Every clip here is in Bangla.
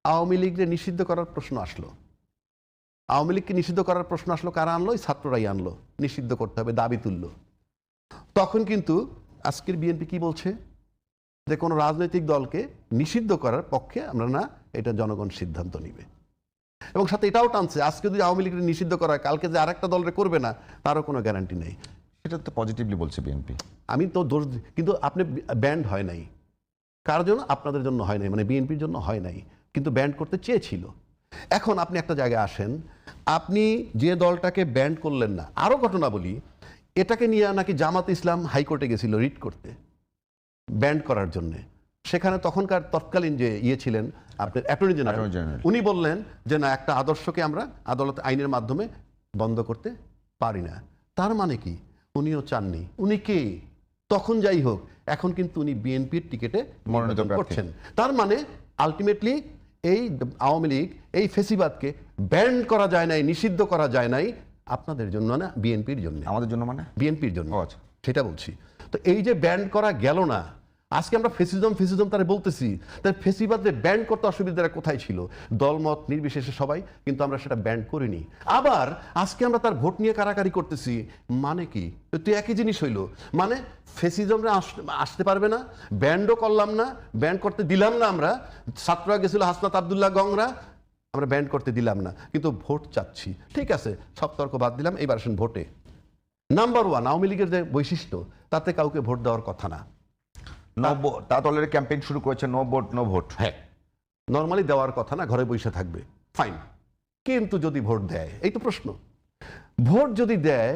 আওয়ামী লীগকে নিষিদ্ধ করার প্রশ্ন আসলো। আওয়ামী লীগকে নিষিদ্ধ করার প্রশ্ন আসলো কারা আনলো? ছাত্ররাই আনলো, নিষিদ্ধ করতে হবে, দাবি তুললো। তখন কিন্তু আজকের বিএনপি কি বলছে যে কোনো রাজনৈতিক দলকে নিষিদ্ধ করার পক্ষে আমরা না, এটা জনগণ সিদ্ধান্ত নিবে। এবং সাথে এটাও টানছে আজকে যদি আওয়ামী লীগকে নিষিদ্ধ করা হয়, কালকে যে আরেকটা দলরে করবে না তারও কোনো গ্যারান্টি নেই। সেটা তো পজিটিভলি বলছে বিএনপি। আমি তো দোষ কিন্তু আপনি ব্যান্ড হয় নাই, কার জন্য? আপনাদের জন্য হয় নাই, মানে বিএনপির জন্য হয় নাই, কিন্তু ব্যান্ড করতে চেয়েছিল। এখন আপনি একটা জায়গায় আসেন, আপনি যে দলটাকে ব্যান্ড করলেন না, আরও ঘটনা বলি, এটাকে নিয়ে নাকি জামাত ইসলাম হাইকোর্টে গেছিল রিট করতে ব্যান্ড করার জন্যে। সেখানে তখনকার তৎকালীন যে ছিলেন আপনার অ্যাটর্নি জেনারেল, উনি বললেন যে না, একটা আদর্শকে আমরা আদালত আইনের মাধ্যমে বন্ধ করতে পারি না। তার মানে কি? উনিও চাননি। উনি কে? তখন যাই হোক, এখন কিন্তু উনি বিএনপির টিকেটে মনোনীত করছেন। তার মানে আলটিমেটলি এই আওয়ামী লীগ, এই ফেসিবাদকে ব্যান্ড করা যায় নাই, নিষিদ্ধ করা যায় নাই আপনাদের জন্য না, বিএনপির জন্য। আমাদের জন্য মানে বিএনপির জন্য, সেটা বলছি। তো এই যে ব্যান্ড করা গেল না, আজকে আমরা ফেসিজম তারা বলতেছি, তাই ফেসিবাদে ব্যান্ড করতে অসুবিধাটা কোথায় ছিল? দলমত নির্বিশেষে সবাই, কিন্তু আমরা সেটা ব্যান্ড করিনি। আবার আজকে আমরা তার ভোট নিয়ে কারাকারি করতেছি, মানে কি? তো একই জিনিস হইল, মানে ফেসিজমরা আসতে পারবে না, ব্যান্ডও করলাম না, ব্যান্ড করতে দিলাম না। আমরা ছাত্ররা গেছিল হাসনাত আবদুল্লাহ গংরা, আমরা ব্যান্ড করতে দিলাম না, কিন্তু ভোট চাচ্ছি। ঠিক আছে, সব তর্ক বাদ দিলাম, এবার আসেন ভোটে। নাম্বার ওয়ান, আওয়ামী লীগের যে বৈশিষ্ট্য, তাতে কাউকে ভোট দেওয়ার কথা না। তা দলের ক্যাম্পেইন শুরু করেছে নো ভোট নো ভোট। হ্যাঁ, নর্মালি দেওয়ার কথা না, ঘরে বসে থাকবে, ফাইন। কিন্তু যদি ভোট দেয়, এই তো প্রশ্ন, ভোট যদি দেয়,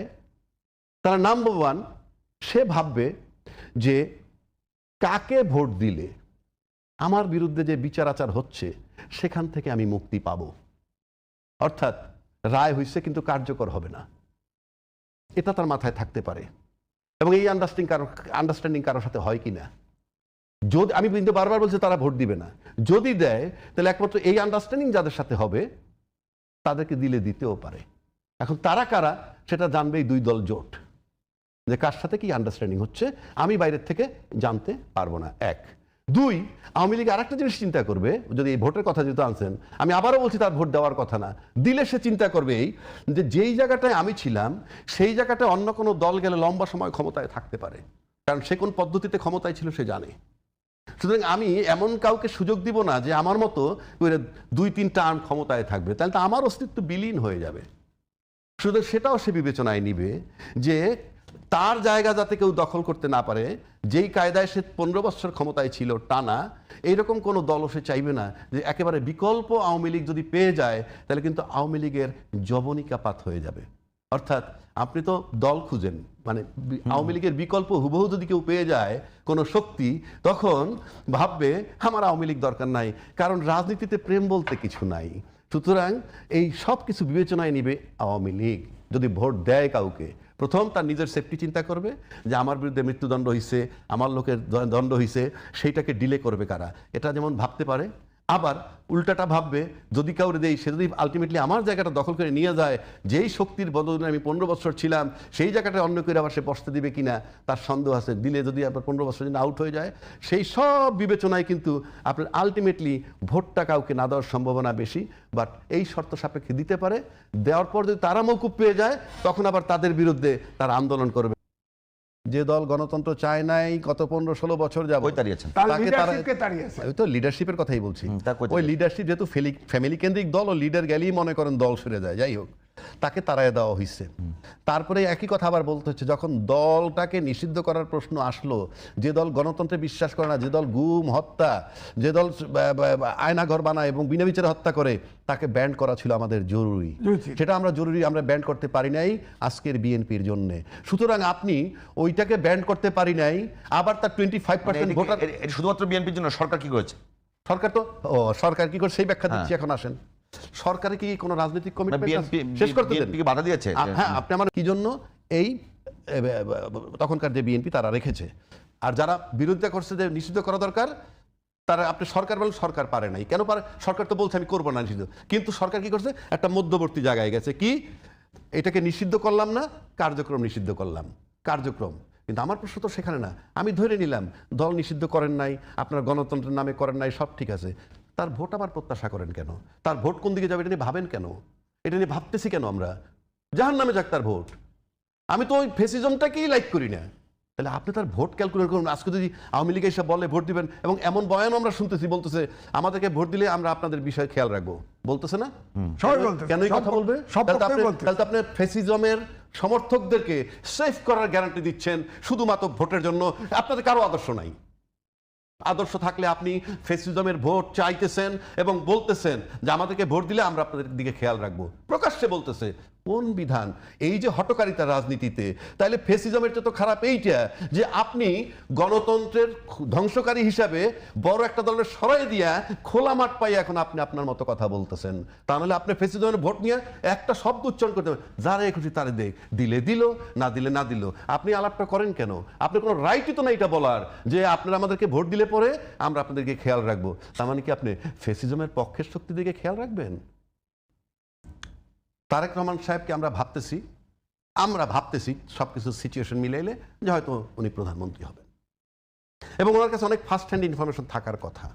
তারা নাম্বার ওয়ান সে ভাববে যে কাকে ভোট দিলে আমার বিরুদ্ধে যে বিচার আচার হচ্ছে সেখান থেকে আমি মুক্তি পাব। অর্থাৎ রায় হয়েছে কিন্তু কার্যকর হবে না, এটা তার মাথায় থাকতে পারে। এবং এই আন্ডারস্ট্যান্ডিং কারোর সাথে হয় কি না, যদি আমি কিন্তু বারবার বলছি তারা ভোট দিবে না, যদি দেয় তাহলে একমাত্র এই আন্ডারস্ট্যান্ডিং যাদের সাথে হবে তাদেরকে দিলে দিতেও পারে। এখন তারা কারা সেটা জানবে এই দুই দল জোট, যে কার সাথে কি আন্ডারস্ট্যান্ডিং হচ্ছে আমি বাইরের থেকে জানতে পারবো না। এক। দুই, আওয়ামী লীগ আর একটা জিনিস চিন্তা করবে, যদি এই ভোটের কথা যেহেতু আনছেন, আমি আবারও বলছি তার ভোট দেওয়ার কথা না, দিলে সে চিন্তা করবে এই যে যেই জায়গাটায় আমি ছিলাম সেই জায়গাটায় অন্য কোনো দল গেলে লম্বা সময় ক্ষমতায় থাকতে পারে, কারণ সে কোন পদ্ধতিতে ক্ষমতায় ছিল সে জানে। সুতরাং আমি এমন কাউকে সুযোগ দিব না যে আমার মতো 2-3 টার্ম ক্ষমতায় থাকবে, তাহলে তো আমার অস্তিত্ব বিলীন হয়ে যাবে। শুধু সেটাও সে বিবেচনায় নিবে যে তার জায়গা যাতে কেউ দখল করতে না পারে, যেই কায়দায় সে 15 বছর ক্ষমতায় ছিল টানা, এইরকম কোনো দলও সে চাইবে না যে একেবারে বিকল্প আওয়ামী লীগ যদি পেয়ে যায় তাহলে কিন্তু আওয়ামী লীগের জবনিকাপাত হয়ে যাবে। অর্থাৎ আপনি তো দল খুঁজেন, মানে আওয়ামী লীগের বিকল্প হুবহু যদি কেউ পেয়ে যায় কোনো শক্তি, তখন ভাববে আমার আওয়ামী লীগ দরকার নাই, কারণ রাজনীতিতে প্রেম বলতে কিছু নাই। সুতরাং এই সব কিছু বিবেচনায় নিবে আওয়ামী লীগ। যদি ভোট দেয় কাউকে, প্রথম তার নিজের সেফটি চিন্তা করবে যে আমার বিরুদ্ধে মৃত্যুদণ্ড হয়েছে, আমার লোকের দণ্ড হয়েছে, সেইটাকে ডিলে করবে কারা, এটা যেমন ভাবতে পারে। আবার উল্টাটা ভাববে, যদি কাউরে দেই সে যদি আলটিমেটলি আমার জায়গাটা দখল করে নিয়ে যায়, যেই শক্তির বদলে আমি 15 বছর ছিলাম সেই জায়গাটা অন্য করে আবার সে বসতে দিবে কিনা তার সন্দেহ আছে। দিলে যদি আপনার 15 বছর জন্য আউট হয়ে যায়, সেই সব বিবেচনায় কিন্তু আপনার আলটিমেটলি ভোটটা কাউকে না দেওয়ার সম্ভাবনা বেশি। বাট এই শর্ত সাপেক্ষে দিতে পারে, দেওয়ার পর যদি তারা মৌকুব পেয়ে যায় তখন আবার তাদের বিরুদ্ধে তারা আন্দোলন করবে। যে দল গণতন্ত্র চায় নাই গত 15-16 বছর যাবত, ওই তো লিডারশিপের কথাই বলছি। ওই লিডারশিপ যেহেতু ফ্যামিলি কেন্দ্রিক দল, ও লিডার গেলেই মনে করেন দল সরে যায়, যাই হোক তাকে তাড়ায় দেওয়া হয়েছে। তারপরে একই কথা আবার বলতে হচ্ছে, যখন দলটাকে নিষিদ্ধ করার প্রশ্ন আসলো, যে দল গণতন্ত্রে বিশ্বাস করে না, যে দল গুম হত্যা, যে দল আয়নাঘর বানায় এবং বিনা বিচারে হত্যা করে, তাকে ব্যান্ড করা ছিল আমাদের জরুরি। সেটা আমরা ব্যান্ড করতে পারি নাই আজকের বিএনপির জন্য। সুতরাং আপনি ওইটাকে ব্যান্ড করতে পারি নাই, আবার তার 25% ভোটার শুধুমাত্র বিএনপির জন্য। সরকার কি করেছে? সরকার কি করে সেই ব্যাখ্যা দিচ্ছি। এখন আসেন, সরকারে কি কোনো রাজনৈতিক কমিটমেন্ট শেষ করতে দেন? বাধা দিয়েছে। হ্যাঁ, আপনি আমার কি জন্য এই তখনকার যে বিএনপি তারা রেখেছে, আর যারা বিরোধিতা করছে যে নিষিদ্ধ করা দরকার, তারা আপনি সরকার বলেন সরকার পারে নাই। কেন পারে? সরকার তো বলছে আমি করবো না নিষিদ্ধ, কিন্তু সরকার কি করছে? একটা মধ্যবর্তী জায়গায় গেছে, কি এটাকে নিষিদ্ধ করলাম না, কার্যক্রম নিষিদ্ধ করলাম, কার্যক্রম। কিন্তু আমার প্রশ্ন তো সেখানে না, আমি ধরে নিলাম দল নিষিদ্ধ করেন নাই, আপনার গণতন্ত্রের নামে করেন নাই, সব ঠিক আছে, তার ভোট আবার প্রত্যাশা করেন কেন? তার ভোট কোন দিকে যাবে এটা নিয়ে ভাবেন কেন? এটা নিয়ে ভাবতেছি কেন আমরা? জাহান্নামে যাক তার ভোট। আমি তো ওই ফেসিজমটাকেই লাইক করি না। তাহলে আপনি তার ভোট ক্যালকুলেট করুন। আজকে যদি আওয়ামী লীগ এসে বলে ভোট দিবেন, এবং এমন বয়ান আমরা শুনতেছি, বলতেছে আমাদেরকে ভোট দিলে আমরা আপনাদের বিষয়ে খেয়াল রাখবো, বলতেছে না? সবাই বলতেছে। কেন এই কথা বলবে? সব তাহলে তো পক্ষই আপনি- বলতেছে। তাহলে তো আপনি ফেসিজমের সমর্থকদেরকে সেফ করার গ্যারান্টি দিচ্ছেন শুধুমাত্র ভোটের জন্য। আপনাদের কারো আদর্শ নাই। আদর্শ থাকলে আপনি ফেসিজমের ভোট চাইতেছেন এবং বলতেছেন যে আমাদেরকে ভোট দিলে আমরা আপনাদের দিকে খেয়াল রাখবো, প্রকাশ্যে বলতেছে। কোন বিধান? এই যে হটকারিতা রাজনীতিতে, তাহলে ফেসিজমের চেয়ে তো খারাপ এইটা যে আপনি গণতন্ত্রের ধ্বংসকারী হিসাবে বড় একটা দলের সরাই দিয়া খোলা মাঠ পাই এখন আপনি আপনার মতো কথা বলতেছেন। তাহলে আপনি ফেসিজমের ভোট নিয়ে একটা শব্দ উচ্চারণ করতে হবে, যারা খুশি তারে দেখ, দিলে দিল, না দিলে না দিল। আপনি আলাপটা করেন কেন? আপনার কোনো রাইটই তো না এটা বলার যে আপনারা আমাদেরকে ভোট দিলে পরে আমরা আপনাদেরকে খেয়াল রাখবো। তার মানে কি আপনি ফেসিজমের পক্ষের শক্তি দিকে খেয়াল রাখবেন? তারেক রহমান সাহেবকে আমরা ভাবতেছি সবকিছু সিচুয়েশন মিলাইলে যে হয়তো উনি প্রধানমন্ত্রী হবেন, এবং ওনার কাছে অনেক ফার্স্ট হ্যান্ড ইনফরমেশন থাকার কথা।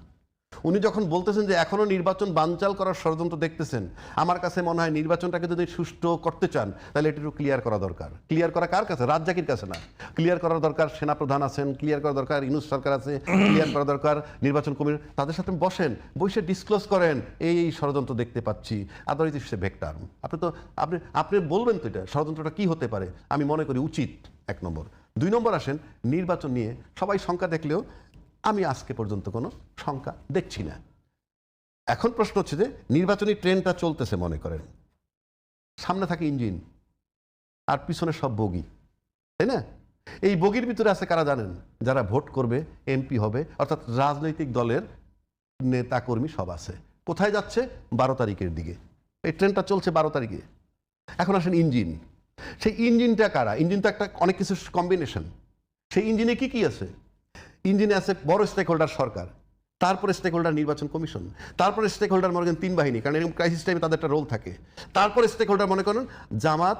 উনি যখন বলতেছেন যে এখনো নির্বাচন বানচাল করার ষড়যন্ত্র দেখতেছেন, আমার কাছে মনে হয় নির্বাচনটাকে যদি সুষ্ঠু করতে চান তাহলে এটা একটু ক্লিয়ার করা দরকার। ক্লিয়ার করা কার কাছে? রাজ্জাকির কাছে না। ক্লিয়ার করার দরকার সেনাপ্রধান আছেন, ক্লিয়ার করা দরকার ইউনূস সরকার আছে, ক্লিয়ার করা দরকার নির্বাচন কমিশন। তাদের সাথে বসেন, বসে ডিসক্লোজ করেন এই ষড়যন্ত্র দেখতে পাচ্ছি। আদারওয়াইজ সে ভেক্টর। আপনি বলবেন তো এটা ষড়যন্ত্রটা কি হতে পারে? আমি মনে করি উচিত, 1 নম্বর। 2 নম্বর আসেন, নির্বাচন নিয়ে সবাই শঙ্কা দেখলেও আমি আজকে পর্যন্ত কোনো শঙ্কা দেখছি না। এখন প্রশ্ন হচ্ছে যে নির্বাচনী ট্রেনটা চলতেছে, মনে করেন সামনে থাকে ইঞ্জিন আর পিছনে সব বগি, তাই না? এই বগির ভিতরে আছে কারা জানেন? যারা ভোট করবে, এমপি হবে, অর্থাৎ রাজনৈতিক দলের নেতা কর্মী সব আছে। কোথায় যাচ্ছে? 12 তারিখের দিকে। এই ট্রেনটা চলছে 12 তারিখে। এখন আসেন ইঞ্জিন। সেই ইঞ্জিনটা কারা? ইঞ্জিন তো একটা অনেক কিছু কম্বিনেশন। সেই ইঞ্জিনে কি কি আছে? ইঞ্জিনে আছে বড় স্টেক হোল্ডার সরকার, তারপরে স্টেক হোল্ডার নির্বাচন কমিশন, তারপরে স্টেক হোল্ডার মনে করেন 3 বাহিনী, কারণ এরকম ক্রাইসিস টাইমে তাদের একটা রোল থাকে। তারপরে স্টেক হোল্ডার মনে করেন জামাত,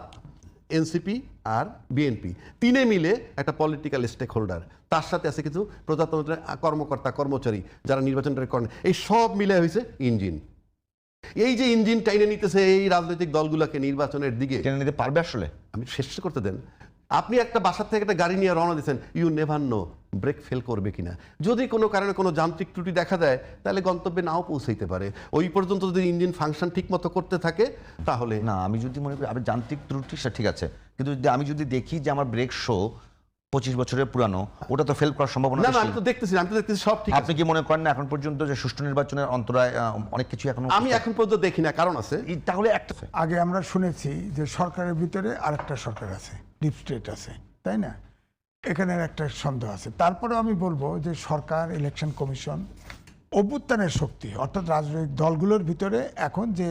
এনসিপি আর বিএনপি, 3 মিলে একটা পলিটিক্যাল স্টেক হোল্ডার। তার সাথে আছে কিছু প্রজাতন্ত্রের কর্মকর্তা কর্মচারী যারা নির্বাচনটা করেন। এই সব মিলে হয়েছে ইঞ্জিন। এই যে ইঞ্জিন টাইনে নিতেছে এই রাজনৈতিক দলগুলোকে নির্বাচনের দিকে। টেনে নিতে পারবে আসলে? আমি শেষ করতে দেন। আপনি একটা বাসার থেকে একটা গাড়ি নিয়ে রওনা দিচ্ছেন, you never know brake fail করবে কিনা। যদি কোনো কারণে কোনো যান্ত্রিক ত্রুটি দেখা দেয় তাহলে গন্তব্যে নাও পৌঁছাইতে পারে। ওই পর্যন্ত যদি ইঞ্জিন ফাংশন ঠিক মতো করতে থাকে তাহলে না, আমি যদি মনে করি আমি যান্ত্রিক ত্রুটি সেটা ঠিক আছে, কিন্তু আমি যদি দেখি যে আমার ব্রেক শো 25 বছরের পুরানো, ওটা তো ফেল করার সম্ভাবনা না, বেশি। আমি তো দেখতেছি সব ঠিক আপনি আছে। কি মনে করেন না এখন পর্যন্ত যে সুষ্ঠু নির্বাচনের অন্তরায় অনেক কিছু এখনো? আমি এখন পর্যন্ত দেখি না, কারণ আছে। তাহলে একটা আগে আমরা শুনেছি যে সরকারের ভিতরে আরেকটা সরকার আছে, ডিপ স্টেট আছে, তাই না? এখানের একটা সন্দেহ আছে। তারপরে আমি বলবো যে সরকার, ইলেকশন কমিশন, অভ্যুত্থানের শক্তি, অর্থাৎ রাজনৈতিক দলগুলোর ভিতরে এখন যে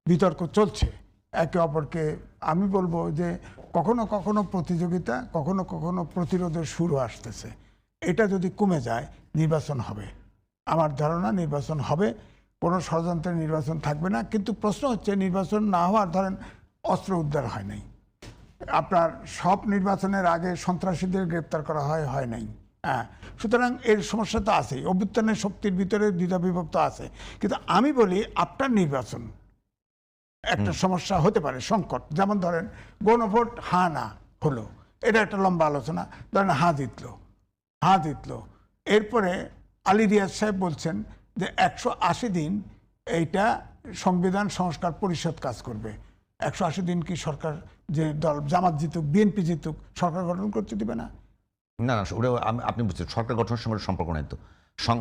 বিতর্ক চলছে একে অপরকে, আমি বলবো যে কখনো কখনো প্রতিযোগিতা, কখনো কখনো প্রতিরোধের সুরও আসতেছে। এটা যদি কমে যায় নির্বাচন হবে। আমার ধারণা নির্বাচন হবে, কোনো ষড়যন্ত্রের নির্বাচন থাকবে না। কিন্তু প্রশ্ন হচ্ছে নির্বাচন না হওয়ার, ধরেন অস্ত্র উদ্ধার হয় নাই, আপনার সব নির্বাচনের আগে সন্ত্রাসীদের গ্রেপ্তার করা হয় নাই, হ্যাঁ। সুতরাং এর সমস্যা তো আছেই, অভ্যুত্থানের শক্তির ভিতরে দ্বিধা বিভক্ত আছে। কিন্তু আমি বলি আফটার নির্বাচন একটা সমস্যা হতে পারে, সংকট। যেমন ধরেন গণভোট হ্যাঁ না হলো, এটা একটা লম্বা আলোচনা। ধরেন হ্যাঁ জিতলো, এরপরে আলী রিয়াজ সাহেব বলছেন যে 180 দিন এইটা সংবিধান সংস্কার পরিষদ কাজ করবে। 180 দিন কি সরকার, যে দল জামাত জিতুক, বিএনপি জিতুক, সরকার গঠন করতে দিবে না? না না, ওটা আপনি বুঝছেন সরকার গঠনের সঙ্গে সম্পর্ক নাই তো।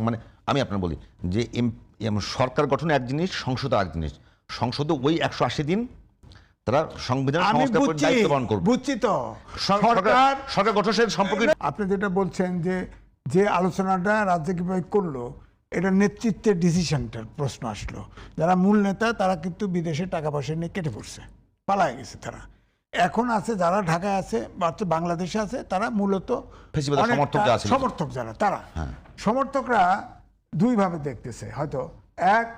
মানে আমি আপনার বলি যে সরকার গঠন এক জিনিস, সংসদ এক জিনিস। সংসদে ওই 180 দিন তারা সংবিধান সংস্কার করে দায়িত্ব পালন করবে। বুঝছি তো, সরকার গঠনের সাথে সম্পর্ক। আপনি যেটা বলছেন যে আলোচনাটা রাজ্জাকি ভাই করলো, এটা নেতৃত্বের ডিসিশনটার প্রশ্ন আসলো। যারা মূল নেতা তারা কিন্তু বিদেশে টাকা পয়সা নিয়ে কেটে পড়ছে, পালায় গেছে তারা। এখন আছে যারা ঢাকায় আছে বা বাংলাদেশে আছে, তারা মূলত সমর্থক যারা, তারা সমর্থকরা দুইভাবে দেখতেছে। হয়তো এক,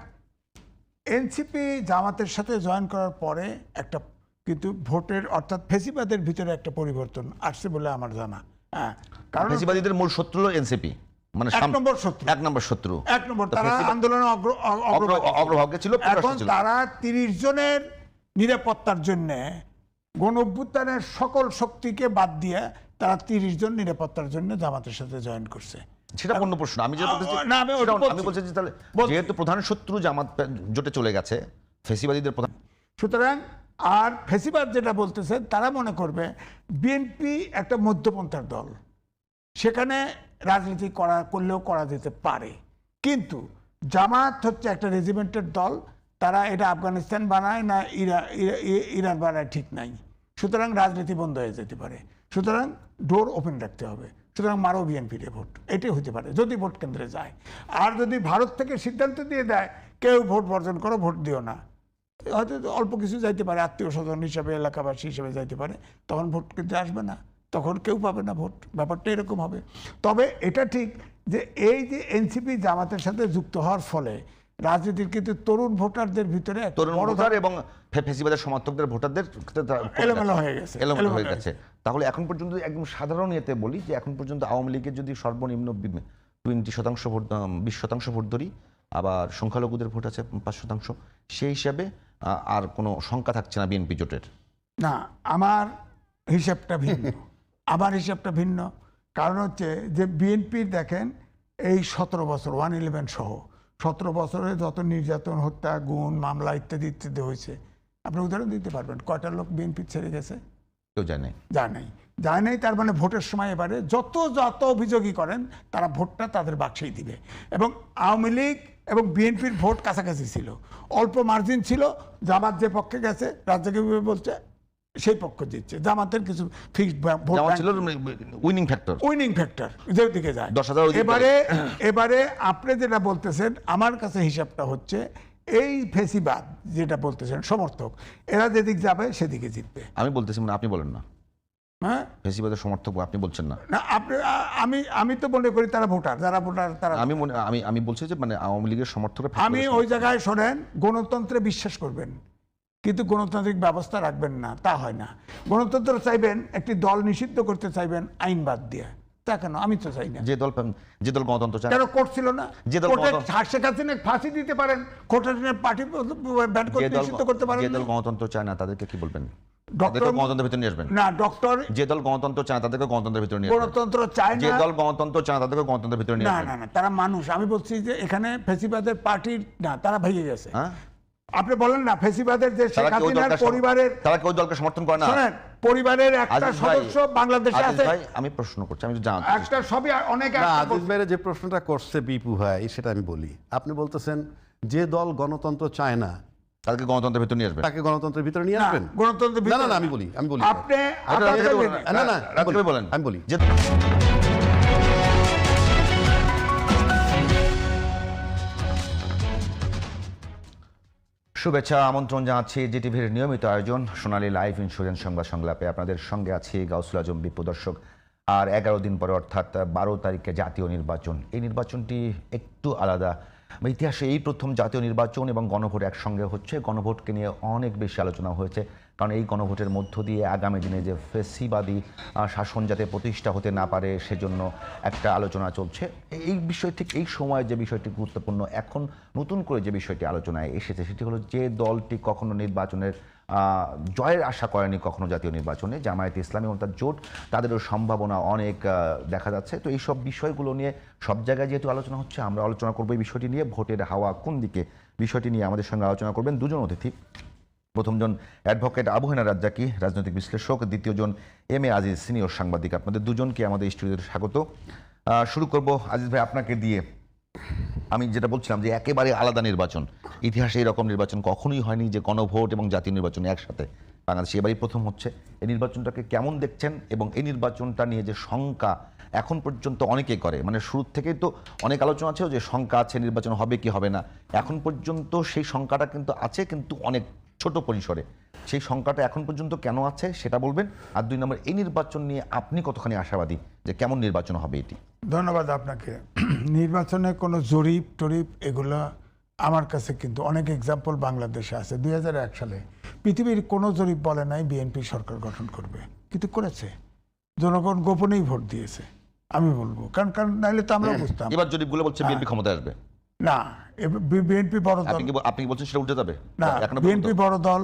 এনসিপি জামাতের সাথে জয়েন করার পরে একটা কিন্তু ভোটের, অর্থাৎ ফেসিবাদের ভিতরে একটা পরিবর্তন আসছে বলে আমার জানা। হ্যাঁ, কারণ ফেসিবাদীদের মূল শত্রু হলো এনসিপি। মানে এক নম্বর শত্রু। এক নম্বর শত্রু, এক নম্বর, তারা আন্দোলনে অগ্রভাগে ছিল। এখন তারা 30 জনের নিরাপত্তার জন্য গণ অভ্যুত্থানের সকল শক্তিকে বাদ দিয়ে তারা 30 জন নিরাপত্তার জন্য জামাতের সাথে জয়েন করছে। সেটা অন্য প্রশ্ন। আমি যেটা বলতেছি, না, আমি ওটা বলছি। আমি বলছি যে তাহলে যেহেতু প্রধান শত্রু জামাত জোটে চলে গেছে, ফেসিবাদীদের প্রধান, সুতরাং আর ফেসিবাদ যেটা বলতেছে তারা মনে করবে বিএনপি একটা মধ্যপন্থার দল, সেখানে রাজনীতি করলেও করা যেতে পারে, কিন্তু জামাত হচ্ছে একটা রেজিমেন্টের দল, তারা এটা আফগানিস্তান বানায় না ইরান বানায় ঠিক নাই, সুতরাং রাজনীতি বন্ধ হয়ে যেতে পারে, সুতরাং ডোর ওপেন রাখতে হবে, সুতরাং মারো বিএনপির ভোট, এটাই হতে পারে যদি ভোট কেন্দ্রে যায়। আর যদি ভারত থেকে সিদ্ধান্ত দিয়ে দেয় কেউ ভোট বর্জন করো, ভোট দিও না, হয়তো অল্প কিছু যাইতে পারে, আত্মীয় স্বজন হিসাবে, এলাকাবাসী হিসেবে যাইতে পারে, তখন ভোট কিন্তু আসবে না, তখন কেউ পাবে না ভোট, ব্যাপারটা এরকম হবে। তবে এটা ঠিক যে এই যে এনসিপি জামাতের সাথে যুক্ত হওয়ার ফলে রাজনীতির কিন্তু তরুণ ভোটারদের ভিতরে তরুণ ভোটার এবং ফেসিবাদের সমর্থকদের ভোটারদের এলোমেলো হয়ে গেছে, এলোমেলো হয়ে গেছে। তাহলে এখন পর্যন্ত একদম সাধারণ ইয়েতে বলি যে এখন পর্যন্ত আওয়ামী লীগের যদি সর্বনিম্ন 20% ভোট, 20% ভোট ধরি, আবার সংখ্যালঘুদের ভোট আছে 5%, সেই হিসাবে আর কোনো শঙ্কা থাকছে না বিএনপি জোটের। না, আমার হিসাবটা ভিন্ন। আমার হিসাবটা ভিন্ন, কারণ হচ্ছে যে বিএনপির দেখেন এই 17 বছর 111 সহ 17 বছরে যত নির্যাতন, হত্যা, গুণ, মামলা ইত্যাদি ইত্যাদি হয়েছে, আপনি উদাহরণ দিতে পারবেন কয়টা লোক বিএনপি ছেড়ে গেছে? কেউ যায় নাই। যায় নাই, তার মানে ভোটের সময় এবারে যত অভিযোগই করেন তারা ভোটটা তাদের বাক্সেই দিবে। এবং আওয়ামী লীগ এবং বিএনপির ভোট কাছাকাছি ছিল, অল্প মার্জিন ছিল, জামাত যে পক্ষে গেছে রাজ্যকে বলছে সেই পক্ষ জিতছে, জামাতের কিছু ফিক্সড ভোট ছিল উইনিং ফ্যাক্টর যেদিকে যায়। এবারে আপনি যেটা বলতেছেন, আমার কাছে হিসাবটা হচ্ছে এই ফেসিবাদ যেটা বলতেছেন সমর্থক, এরা যেদিক যাবে সেদিকে জিতবে। আমি বলতেছি, মানে আপনি বলেন না, হ্যাঁ, ফেসিবাদের সমর্থক আপনি বলছেন না। আমি তো মনে করি তারা ভোটার, যারা ভোটার তারা। আমি বলছি যে মানে আওয়ামী লীগের সমর্থকরা, আমি ওই জায়গায় শোনেন, গণতন্ত্রে বিশ্বাস করবেন কিন্তু গণতান্ত্রিক ব্যবস্থা রাখবেন না, তা হয় না। গণতন্ত্র চাইবেন, একটি দল নিষিদ্ধ করতে চাইবেন আইন বাদ দিয়ে, তা কেন? আমি তো চাই না। যে দল গণতন্ত্র চায়, কেন করছিল না? শেখ হাসিনা ফাঁসি দিতে পারেন, কোর্টের পার্টি ব্যান করতে নিষিদ্ধ করতে পারেন। যে দল গণতন্ত্র চায় না তাদেরকে কি বলবেন? গণতন্ত্রের ভিতরে নিয়ে আসবেন না, ডক্টর যে দল গণতন্ত্র চায় তাদেরকে গণতন্ত্রের ভিতরে নিয়ে আসবেন। গণতন্ত্র চায় না, যে দল গণতন্ত্র চায় তাদেরকে গণতন্ত্রের ভিতরে নিয়ে আসবেন। না, তারা মানুষ। আমি বলছি যে এখানে ফেসিবাদের পার্টির না, তারা ভেঙে গেছে। আপনি বলেন না, ফেসিবাদের যে শেখ হাসিনার পরিবারের, তারা কি ওই দলকে সমর্থন করে না? শুনেন, পরিবারের একটা সদস্য বাংলাদেশে আছে। ভাই, আমি প্রশ্ন করছি, আমি জানতে একটা সবই অনেক। আজিজ ভাইয়ের যে প্রশ্নটা করছে বিপু ভাই, সেটা আমি বলি। আপনি বলতেছেন যে দল গণতন্ত্র চায় না তাদেরকে গণতন্ত্রের ভিতরে নিয়ে আসবেন, তাকে গণতন্ত্রের ভিতরে নিয়ে আসবেন। গণতন্ত্রের না, আমি বলি আপনি আমি বলি যে শুভেচ্ছা, আমন্ত্রণ জানাচ্ছি জিটিভির নিয়মিত আয়োজন সোনালী লাইফ ইন্স্যুরেন্স সংবাদ সংলাপে। আপনাদের সঙ্গে আছি গাউসুল আজম বিপু। দর্শক, আর 11 দিন পরে অর্থাৎ 12 তারিখে জাতীয় নির্বাচন। এই নির্বাচনটি একটু আলাদা, ইতিহাসে এই প্রথম জাতীয় নির্বাচন এবং গণভোট একসঙ্গে হচ্ছে। গণভোটকে নিয়ে অনেক বেশি আলোচনা হয়েছে, কারণ এই গণভোটের মধ্য দিয়ে আগামী দিনে যে ফেসিবাদী শাসন যাতে প্রতিষ্ঠা হতে না পারে সেজন্য একটা আলোচনা চলছে। এই বিষয় ঠিক এই সময় যে বিষয়টি গুরুত্বপূর্ণ, এখন নতুন করে যে বিষয়টি আলোচনায় এসেছে সেটি হলো যে দলটি কখনো নির্বাচনের জয়ের আশা করেনি কখনো জাতীয় নির্বাচনে, জামায়াতে ইসলামী এবং তার জোট, তাদেরও সম্ভাবনা অনেক দেখা যাচ্ছে। তো এই সব বিষয়গুলো নিয়ে সব জায়গায় যেহেতু আলোচনা হচ্ছে, আমরা আলোচনা করবো এই বিষয়টি নিয়ে, ভোটের হাওয়া কোন দিকে, বিষয়টি নিয়ে আমাদের সঙ্গে আলোচনা করবেন দুজন অতিথি। প্রথমজন অ্যাডভোকেট আবু হেনা রাজ্জাকি, রাজনৈতিক বিশ্লেষক। দ্বিতীয়জন এম এ আজিজ, সিনিয়র সাংবাদিক। আপনাদের দুজনকে আমাদের স্টুডিওতে স্বাগত। শুরু করব আজিজ ভাই আপনাকে দিয়ে। আমি যেটা বলছিলাম যে একেবারে আলাদা নির্বাচন, ইতিহাসে এরকম নির্বাচন কখনোই হয়নি যে গণভোট এবং জাতীয় নির্বাচন একসাথে বাংলাদেশে এবারই প্রথম হচ্ছে। এই নির্বাচনটাকে কেমন দেখছেন? এবং এই নির্বাচনটা নিয়ে যে শঙ্কা এখন পর্যন্ত অনেকেই করে, মানে শুরু থেকেই তো অনেক আলোচনা আছে যে শঙ্কা আছে নির্বাচন হবে কি হবে না, এখন পর্যন্ত সেই শঙ্কাটা কিন্তু আছে, কিন্তু অনেক ছোট পরিসরে। সেই শঙ্কাটা এখন পর্যন্ত কেন আছে সেটা বলবেন। আর 2 নম্বর, এই নির্বাচন নিয়ে আপনি কতখানি আশাবাদী যে কেমন নির্বাচন হবে এটি? ধন্যবাদ আপনাকে। নির্বাচনে কোনো জরিপ টরিপ এগুলো আমার কাছে কিন্তু অনেক এক্সাম্পল বাংলাদেশে আছে। 2001 সালে পৃথিবীর কোনো জরিপ বলে নাই বিএনপি সরকার গঠন করবে, কিন্তু করেছে। জনগণ গোপনেই ভোট দিয়েছে, আমি বলবো, কারণ কারণ নাইলে তো আমরা বুঝতাম এবার যদি বলে বলছে বিএনপি ক্ষমতায় আসবে, না। বিএনপি বড় দল, আপনি কি বলছেন সেটা উঠে যাবে? না, এখনো বিএনপি বড় দল।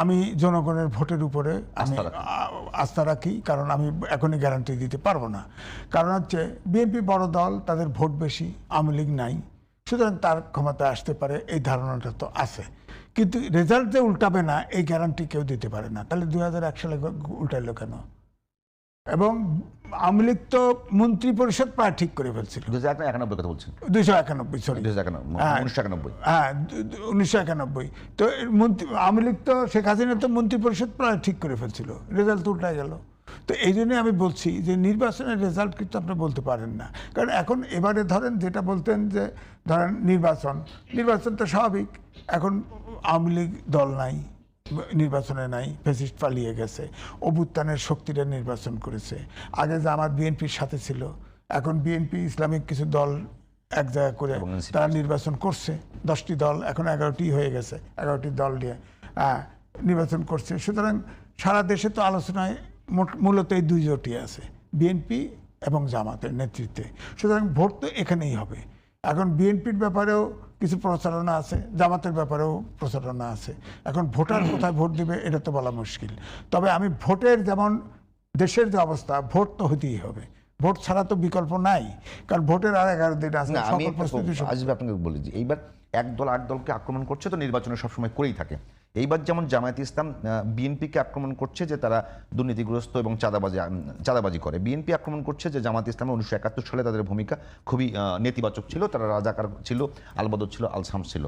আমি জনগণের ভোটের উপরে আমি আস্থা রাখি। আস্থা রাখি, কারণ আমি এখনই গ্যারান্টি দিতে পারবো না। কারণ হচ্ছে বিএনপি বড় দল, তাদের ভোট বেশি, আওয়ামী লীগ নাই, সুতরাং তার ক্ষমতায় আসতে পারে এই ধারণাটা তো আছে। কিন্তু রেজাল্ট যে উল্টাবে না এই গ্যারান্টি কেউ দিতে পারে না। তাহলে 2001 সালে উল্টাইলো কেন? এবং আওয়ামী লীগ তো মন্ত্রী পরিষদ প্রায় ঠিক করে ফেলছিল। 2091 কথা বলছেন? 291, সরি, 1991। হ্যাঁ 1991। তো আওয়ামী লীগ তো শেখ হাসিনা তো মন্ত্রী পরিষদ প্রায় ঠিক করে ফেলছিল, রেজাল্ট উল্টায় গেল। তো এই জন্যই আমি বলছি যে নির্বাচনের রেজাল্ট কিন্তু আপনি বলতে পারেন না। কারণ এখন এবারে ধরেন যেটা বলতেন যে ধরেন নির্বাচন তো স্বাভাবিক। এখন আওয়ামী লীগ দল নাই, নির্বাচনে নাই, ফ্যাসিস্ট পালিয়ে গেছে, অভ্যুত্থানের শক্তিরা নির্বাচন করেছে। আগে জামাত বিএনপির সাথে ছিল, এখন বিএনপি ইসলামিক কিছু দল এক জায়গা করে তারা নির্বাচন করছে। 10টি দল, এখন 11টি হয়ে গেছে, 11টি দল নিয়ে নির্বাচন করছে। সুতরাং সারা দেশে তো আলোচনায় মূলত এই দুই জোটই আছে, বিএনপি এবং জামাতের নেতৃত্বে। সুতরাং ভোট তো এখানেই হবে। এখন বিএনপির ব্যাপারেও কিছু প্রচারণা আছে, জামাতের ব্যাপারেও প্রচারণা আছে। এখন ভোটার কোথায় ভোট দিবে এটা তো বলা মুশকিল। তবে আমি ভোটের, যেমন দেশের যে অবস্থা, ভোট তো হতেই হবে, ভোট ছাড়া তো বিকল্প নাই। কারণ ভোটের আর 11 দিন আছে। আমি আসবে আপনাকে বলি যে এইবার এক দল আট দলকে আক্রমণ করছে, তো নির্বাচনে সবসময় করেই থাকে। এইবার যেমন জামায়াতে ইসলাম বিএনপিকে আক্রমণ করছে যে তারা দুর্নীতিগ্রস্ত এবং চাঁদাবাজি করে, বিএনপি আক্রমণ করছে যে জামায়াতে ইসলামের 1971 সালে তাদের ভূমিকা খুবই নেতিবাচক ছিল, তারা রাজাকার ছিল, আলবদর ছিল, আলসাম ছিল।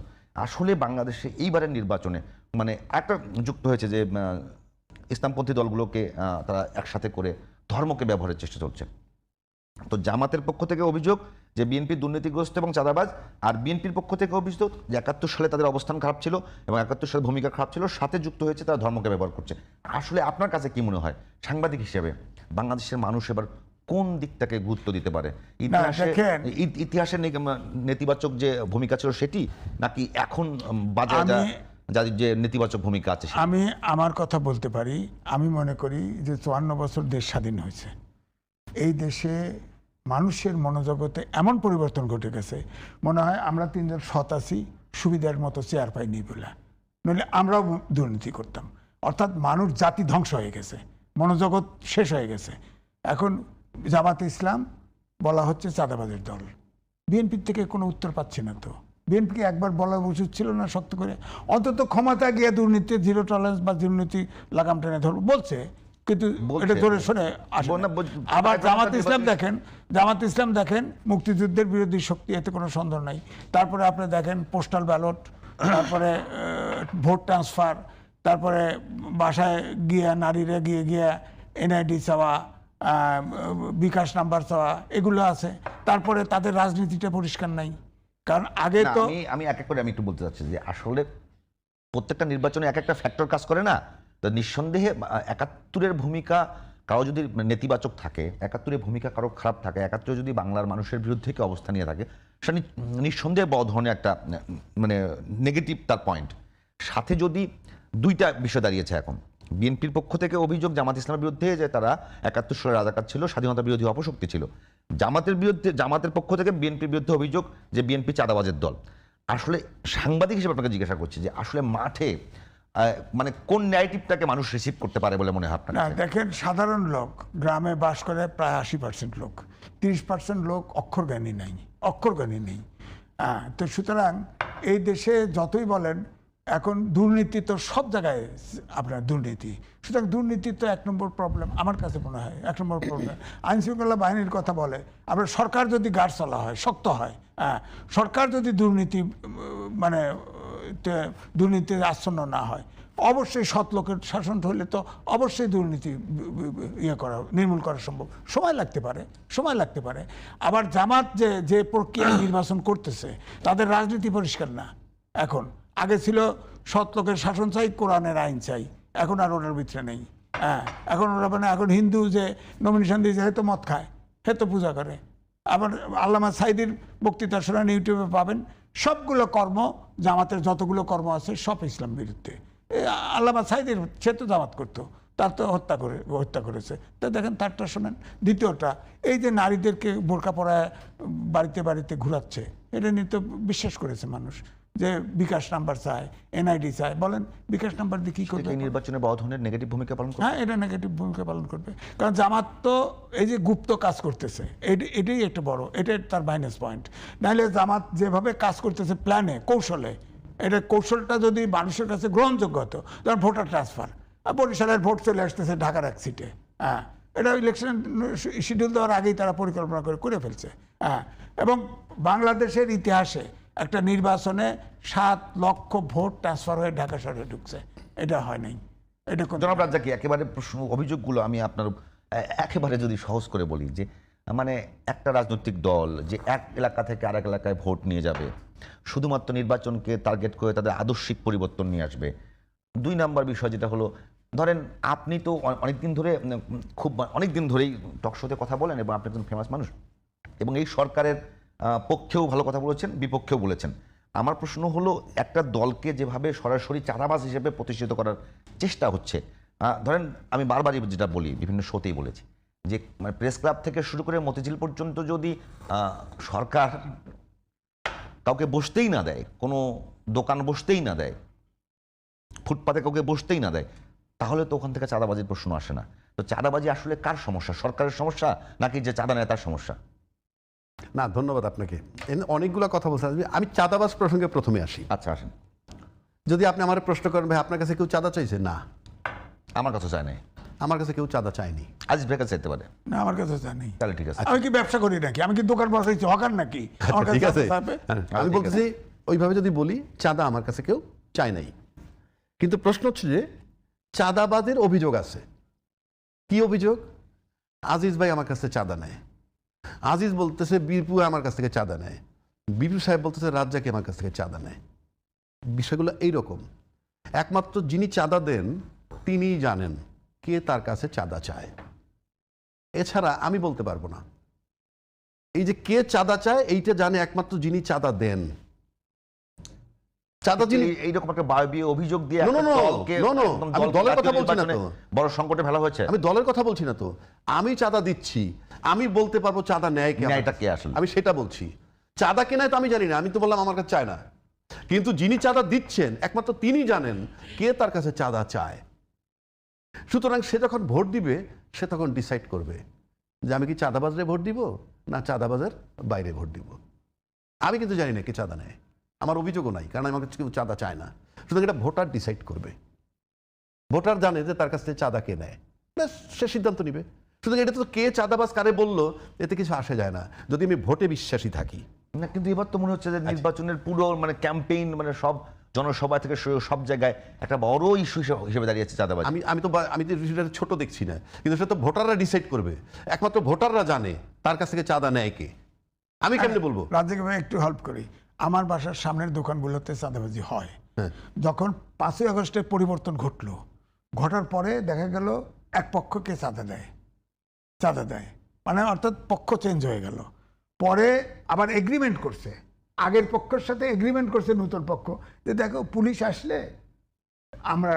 আসলে বাংলাদেশে এইবারের নির্বাচনে মানে একটা যুক্ত হয়েছে যে ইসলামপন্থী দলগুলোকে তারা একসাথে করে ধর্মকে ব্যবহারের চেষ্টা চলছে। তো জামাতের পক্ষ থেকে অভিযোগ যে বিএনপি দুর্নীতিগ্রস্ত এবং চাঁদাবাজ, আর বিএনপির পক্ষ থেকে অভিযোগ যে 71 সালে তাদের অবস্থান খারাপ ছিল এবং 71 সালে ভূমিকা খারাপ ছিল, সাথে যুক্ত হয়েছে তারা ধর্মকে ব্যবহার করছে। আসলে আপনার কাছে কি মনে হয় সাংবাদিক হিসেবে বাংলাদেশের মানুষ এবার কোন দিকটাকে গুরুত্ব দিতে পারে? ইতিহাসের নেতিবাচক যে ভূমিকা ছিল সেটি, নাকি এখন বাজারে যাদের যে নেতিবাচক ভূমিকা আছে? আমি আমার কথা বলতে পারি। আমি মনে করি যে 54 বছর দেশ স্বাধীন হয়েছে, এই দেশে মানুষের মনোজগতে এমন পরিবর্তন ঘটে গেছে, মনে হয় আমরা তিনজন সৎ আছি, সুবিধার মতো চেয়ার পাইনি বলে, নইলে আমরাও দুর্নীতি করতাম। অর্থাৎ মানুষ জাতি ধ্বংস হয়ে গেছে, মনোজগৎ শেষ হয়ে গেছে। এখন জামাতে ইসলাম বলা হচ্ছে চাঁদাবাজের দল, বিএনপির থেকে কোনো উত্তর পাচ্ছি না। তো বিএনপিকে একবার বলা উচিত ছিল না শক্ত করে, অন্তত ক্ষমতা গিয়ে দুর্নীতি জিরো টলারেন্স বা দুর্নীতি লাগাম টেনে ধরবো বলছে, কিন্তু এটা ধরে শুনে আসে না। আবার জামাত ইসলাম দেখেন মুক্তিযুদ্ধের বিরোধী শক্তি, এতে কোনো সন্দেহ নাই। তারপরে আপনি দেখেন পোস্টাল ব্যালট, তারপরে ভোট ট্রান্সফার, তারপরে বাসায় গিয়া নারীরা গিয়া এনআইডি চাওয়া, বিকাশ নাম্বার চাওয়া, এগুলো আছে। তারপরে তাদের রাজনীতিটা পরিষ্কার নাই। কারণ আগে তো আমি এক এক করে আমি একটু বলতে চাচ্ছি যে আসলে প্রত্যেকটা নির্বাচনে এক একটা ফ্যাক্টর কাজ করে না। তো নিঃসন্দেহে 71-এর ভূমিকা কারো যদি নেতিবাচক থাকে, 71-এর ভূমিকা কারো খারাপ থাকে, 71 যদি বাংলার মানুষের বিরুদ্ধে কি অবস্থান নিয়ে থাকে, সেটা নিঃসন্দেহে বড় ধরনের একটা মানে নেগেটিভ তার পয়েন্ট। সাথে যদি দুইটা বিষয় দাঁড়িয়েছে এখন, বিএনপির পক্ষ থেকে অভিযোগ জামাত ইসলামের বিরুদ্ধে যে তারা 71 সালে রাজাকার ছিল, স্বাধীনতা বিরোধী অপশক্তি ছিল। জামাতের পক্ষ থেকে বিএনপির বিরুদ্ধে অভিযোগ যে বিএনপি চাঁদাবাজের দল। আসলে সাংবাদিক হিসেবে আপনাকে জিজ্ঞাসা করছি যে আসলে মাঠে মানে কোন ন্যারেটিভটাকে মানুষ রিসিভ করতে পারে বলে মনে হয় আপনার? না, দেখেন, সাধারণ লোক, গ্রামে বাস করে প্রায় 80% লোক, 30% লোক অক্ষরজ্ঞানী নেই। তো সুতরাং এই দেশে যতই বলেন এখন দুর্নীতি তো সব জায়গায়, আপনার দুর্নীতি। সুতরাং দুর্নীতি তো 1 নম্বর প্রবলেম আমার কাছে মনে হয়, 1 নম্বর প্রবলেম। আইন শৃঙ্খলা বাহিনীর কথা বলে, আপনার সরকার যদি গাঢ় চলা হয়, শক্ত হয়, সরকার যদি দুর্নীতির আচ্ছন্ন না হয়, অবশ্যই সৎ লোকের শাসন হলে তো অবশ্যই দুর্নীতি নির্মূল করা সম্ভব। সময় লাগতে পারে। আবার জামাত যে প্রক্রিয়া নির্বাচন করতেছে, তাদের রাজনীতি পরিষ্কার না। এখন আগে ছিল সৎ লোকের শাসন চাই, কোরআনের আইন চাই, এখন আর ওটার ভিতরে নেই। এখন ওরা এখন হিন্দু যে নমিনেশন দিয়েছে, হে তো মদ খায়, হে তো পূজা করে। আবার আল্লামা সাইদির বক্তৃতা শোনান, ইউটিউবে পাবেন, সবগুলো কর্ম, জামাতের যতগুলো কর্ম আছে সব ইসলাম বিরুদ্ধে। আল্লামা সাইদির, সে তো জামাত করতো, তার তো হত্যা করেছে। তো দেখেন তারটা শোনেন। দ্বিতীয়টা, এই যে নারীদেরকে বোরকা পরায় বাড়িতে বাড়িতে ঘুরাচ্ছে, এটা নিয়ে তো বিশ্বাস করেছে মানুষ যে বিকাশ নাম্বার চায়, এনআইডি চায়। বলেন বিকাশ নাম্বার দিয়ে কি করবে? এই নির্বাচনে বড় ধরনের নেগেটিভ ভূমিকা পালন করে। হ্যাঁ, এটা নেগেটিভ ভূমিকা পালন করবে। কারণ জামাত তো এই যে গুপ্ত কাজ করতেছে, এটাই একটা বড়, এটাই তার মাইনাস পয়েন্ট। নাহলে জামাত যেভাবে কাজ করতেছে প্ল্যানে, কৌশলে, এটা কৌশলটা যদি মানুষের কাছে গ্রহণযোগ্য হতো, ধর ভোটার ট্রান্সফার, বরিশালের ভোট চলে আসতেছে ঢাকার এক সিটে, হ্যাঁ, এটা ইলেকশন শিডিউল দেওয়ার আগেই তারা পরিকল্পনা করে ফেলছে, হ্যাঁ। এবং বাংলাদেশের ইতিহাসে একটা নির্বাচনে 7 লক্ষ ভোট ট্রান্সফার হয়ে ঢাকা শহরে ঢুকছে, এটা হয় নাই। এটা জনাব রাজ্জাকি, একেবারে অভিযোগগুলো আমি আপনার একেবারে যদি সহজ করে বলি, যে মানে একটা রাজনৈতিক দল যে এক এলাকা থেকে আরেক এলাকায় ভোট নিয়ে যাবে, শুধুমাত্র নির্বাচনকে টার্গেট করে তাদের আদর্শিক পরিবর্তন নিয়ে আসবে। 2 নাম্বার বিষয় যেটা হলো, ধরেন আপনি তো অনেকদিন ধরে খুব অনেকদিন ধরেই টক শোতে কথা বলেন এবং আপনি একজন ফেমাস মানুষ, এবং এই সরকারের পক্ষেও ভালো কথা বলেছেন, বিপক্ষেও বলেছেন। আমার প্রশ্ন হলো, একটা দলকে যেভাবে সরাসরি চাঁদাবাজ হিসেবে প্রতিষ্ঠিত করার চেষ্টা হচ্ছে, ধরেন আমি বারবারই যেটা বলি, বিভিন্ন শোতেই বলেছি, যে মানে প্রেস ক্লাব থেকে শুরু করে মতিঝিল পর্যন্ত যদি সরকার কাউকে বসতেই না দেয়, কোনো দোকান বসতেই না দেয়, ফুটপাতে কাউকে বসতেই না দেয়, তাহলে তো ওখান থেকে চাঁদাবাজির প্রশ্ন আসে না। তো চাঁদাবাজি আসলে কার সমস্যা? সরকারের সমস্যা নাকি যে চাঁদা নেয় তার সমস্যা? না, ধন্যবাদ আপনাকে। অনেকগুলো কথা বলতে আসবে, আমি চাঁদাবাজ প্রসঙ্গে প্রথমে আসি। আচ্ছা, আসেন। যদি আপনি আমার প্রশ্ন করেন, ভাই আপনার কাছে কেউ চাঁদা চাইছে? না, আমার কাছে চায় নাই। আমার কাছে কেউ চাঁদা চায়নি। আজিজ ভাই কাছে চাইতে পারে। না, আমার কাছে জানি। তাহলে ঠিক আছে। আমি কি ব্যবসা করি নাকি? আমি কি দোকান বসাইছি? হকার নাকি? আমার কাছে ঠিক আছে, চাইবে? আমি বলতেছি ওইভাবে যদি বলি, চাঁদা আমার কাছে কেউ চায় নাই। কিন্তু প্রশ্ন হচ্ছে যে চাঁদাবাজের অভিযোগ আছে। কি অভিযোগ? আজিজ ভাই আমার কাছে চাঁদা নেয়, আজিজ বলতেছে বিপু আমার কাছ থেকে চাঁদা নেয়, বিপু সাহেব বলতেছে রাজ্জাকি আমার কাছ থেকে চাঁদা নেয়। বিষয়গুলো এইরকম। একমাত্র যিনি চাঁদা দেন তিনিই জানেন কে তার কাছে চাঁদা চায়, এছাড়া আমি বলতে পারবো না। এই যে কে চাঁদা চায় এইটা জানে একমাত্র যিনি চাঁদা দেন। চাঁদা যিনি এইরকম একটা বায়বীয় অভিযোগ দিয়ে No, no, no, no, no, আমি দলের কথা বলছি না তো। বড় সংকটে ফেলা হয়েছে। আমি দলের কথা বলছি না তো, আমি চাঁদা দিচ্ছি, আমি বলতে পারবো চাঁদা নেয় কে, ন্যায়টা কে আসলে? আমি সেটা বলছি। চাঁদা কে নেয় তো আমি জানি না, আমি তো বললাম আমার কাছে চায় না। কিন্তু যিনি চাঁদা দিচ্ছেন একমাত্র তিনি জানেন কে তার কাছে চাঁদা চায়। সুতরাং সে যখন ভোট দিবে, সে তখন ডিসাইড করবে যে আমি কি চাঁদাবাজরে ভোট দিব না চাঁদাবাজের বাইরে ভোট দিব। আমি কিন্তু জানি না কে চাঁদা নেয়, আমার অভিযোগও নাই, কারণ আমার কাছে কেউ চাঁদা চায় না। সুতরাং এটা ভোটার ডিসাইড করবে। ভোটার জানে যে তার কাছ থেকে চাঁদা কে নেয়, ব্যাস সে সিদ্ধান্ত নিবে। সুতরাং এটা তো কে চাঁদাবাজ কারে বললো এতে কিছু আসে যায় না, যদি আমি ভোটে বিশ্বাসী থাকি। না, কিন্তু এবার তো মনে হচ্ছে যে নির্বাচনের পুরো মানে ক্যাম্পেইন, মানে সব জনসভা থেকে সব জায়গায় একটা বড় ইস্যু হিসেবে দাঁড়িয়েছে চাঁদাবাজি। আমি তো বিষয়টা ছোট দেখছি না, কিন্তু সেটা তো ভোটাররা ডিসাইড করবে। একমাত্র ভোটাররা জানে তার কাছ থেকে চাঁদা নেয় কে, আমি কেমনে বলবো? রাজ্জাকি ভাই একটু হেল্প করি। আমার বাসার সামনের দোকানগুলোতে চাঁদাবাজি হয়। যখন 5ই আগস্টের পরিবর্তন ঘটার পরে দেখা গেল এক পক্ষকে চাঁদা দেয়, মানে অর্থাৎ পক্ষ চেঞ্জ হয়ে গেল। পরে আবার এগ্রিমেন্ট করছে, আগের পক্ষের সাথে এগ্রিমেন্ট করছে নতুন পক্ষ, যে দেখো পুলিশ আসলে আমরা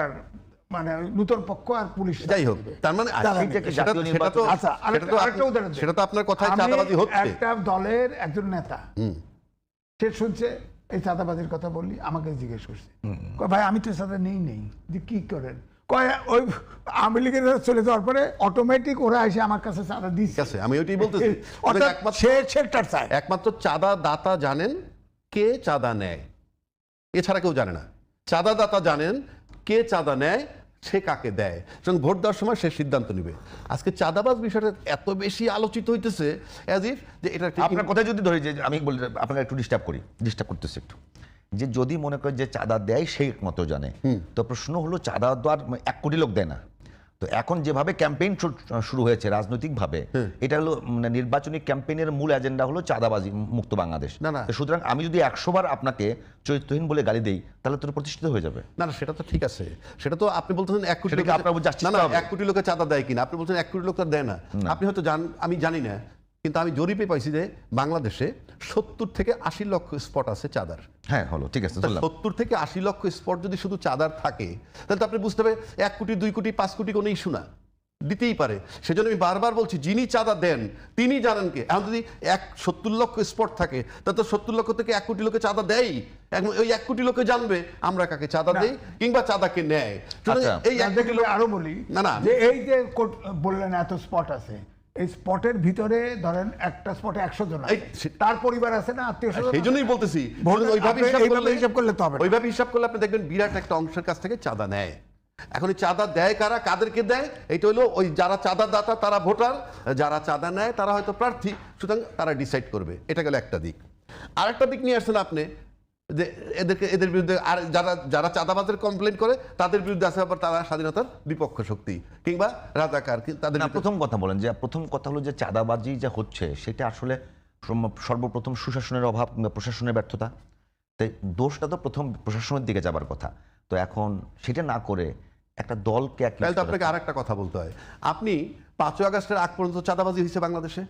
মানে নতুন পক্ষ আর পুলিশ, যাই হোক, তার মানে সেটা তো আপনার কথায় চাঁদাবাজি হচ্ছে। একটা দলের একজন নেতা সে শুনছে এই চাঁদাবাজির কথা বললি, আমাকে জিজ্ঞেস করছে, ভাই আমি তো চাঁদা নেই, যে কি করেন? কয় ওই আওয়ামী লীগের চলে যাওয়ার পরে অটোমেটিক ওরা এসে আমার কাছে চাঁদা দিচ্ছে। আমি ওইটাই বলতেছি, একমাত্র চাঁদা দাতা জানেন কে চাঁদা নেয়, এছাড়া কেউ জানে না। চাঁদা দাতা জানেন কে চাঁদা নেয়, সে কাকে দেয়, এবং ভোট দেওয়ার সময় সে সিদ্ধান্ত নেবে। আজকে চাঁদাবাজ বিষয়টা এত বেশি আলোচিত হইতেছে অ্যাজ ইফ যে এটা আপনার কথাই যদি ধরি, যে আমি বলি আপনাকে একটু ডিস্টার্ব করতেছি একটু, যে যদি মনে করে যে চাঁদা দেয় সেই একমাত্র জানে, তো প্রশ্ন হলো চাঁদা তো আর 1 কোটি লোক দেয় না। তো এখন যেভাবে ক্যাম্পেইন শুরু হয়েছে রাজনৈতিকভাবে, এটা হলো মানে নির্বাচনী ক্যাম্পেইনের মূল এজেন্ডা হলো চাঁদাবাজি মুক্ত বাংলাদেশ। সুতরাং আমি যদি 100 বার আপনাকে চরিত্রহীন বলে গালি দেই, তাহলে তো প্রতিষ্ঠিত হয়ে যাবে। না, সেটা তো ঠিক আছে, সেটা তো আপনি বলতেছেন 1 কোটি লোক, আপনার 1 কোটি লোকে চাঁদা দেয় কিনা, আপনি বলছেন 1 কোটি লোক দেয় না। আপনি হয়তো আমি জানি না, কিন্তু আমি জরিপে পাইছি যে বাংলাদেশে 70 থেকে 80 লক্ষ স্পট আছে চাঁদার, হ্যাঁ হলো, ঠিক আছে, ধরলাম। 70 থেকে 80 লক্ষ স্পট যদি শুধু চাঁদার থাকে, তাহলে তো আপনি বুঝতে হবে 1 কোটি 2 কোটি 5 কোটি কোনো ইস্যু না, দিতেই পারে। সেজন্য আমি বারবার বলছি, যিনি চাঁদা দেন তিনি জানেন কে। এখন যদি 70 লক্ষ স্পট থাকে, তাহলে তো 70 লক্ষ থেকে 1 কোটি লোকে চাঁদা দেয়। ওই 1 কোটি লোকে জানবে আমরা কাকে চাঁদা দেই কিংবা চাঁদাকে নেয়। আচ্ছা, এই 1 কোটি লোক আরো বলি না যে এই যে বললেন এত স্পট আছে, এই স্পটের ভিতরে ধরেন একটা স্পটে 100 জন আছে, তার পরিবার আছে না, আত্মীয় স্বজন। সেই জন্যই বলতেছি, ওইভাবে হিসাব করলে তো হবে না। ওইভাবে হিসাব করলে আপনি দেখবেন বিরাট একটা অংশের কাছ থেকে চাঁদা নেয়। এখন এই চাঁদা দেয় কারা, কাদেরকে দেয়, এইটা হলো ওই যারা চাঁদা দাতা তারা ভোটার, যারা চাঁদা নেয় তারা হয়তো প্রার্থী, সুতরাং তারা ডিসাইড করবে। এটা গেল একটা দিক। আর একটা দিক নিয়ে আসছেন আপনি যে এদের বিরুদ্ধে, আর যারা যারা চাঁদাবাজের কমপ্লেন করে তাদের বিরুদ্ধে আছে আবার তারা স্বাধীনতার বিপক্ষ শক্তি কিংবা রাজাকার, তাদের প্রথম কথা বলেন যে প্রথম কথা হলো যে চাঁদাবাজি যা হচ্ছে সেটা আসলে সর্বপ্রথম সুশাসনের অভাব কিংবা প্রশাসনের ব্যর্থতা। তাই দোষটা তো প্রথম প্রশাসনের দিকে যাবার কথা। তো এখন সেটা না করে একটা দলকে তাহলে তো আপনাকে আর একটা কথা বলতে হয়। আপনি 5ই আগস্টের আগ পর্যন্ত চাঁদাবাজি হয়েছে বাংলাদেশে,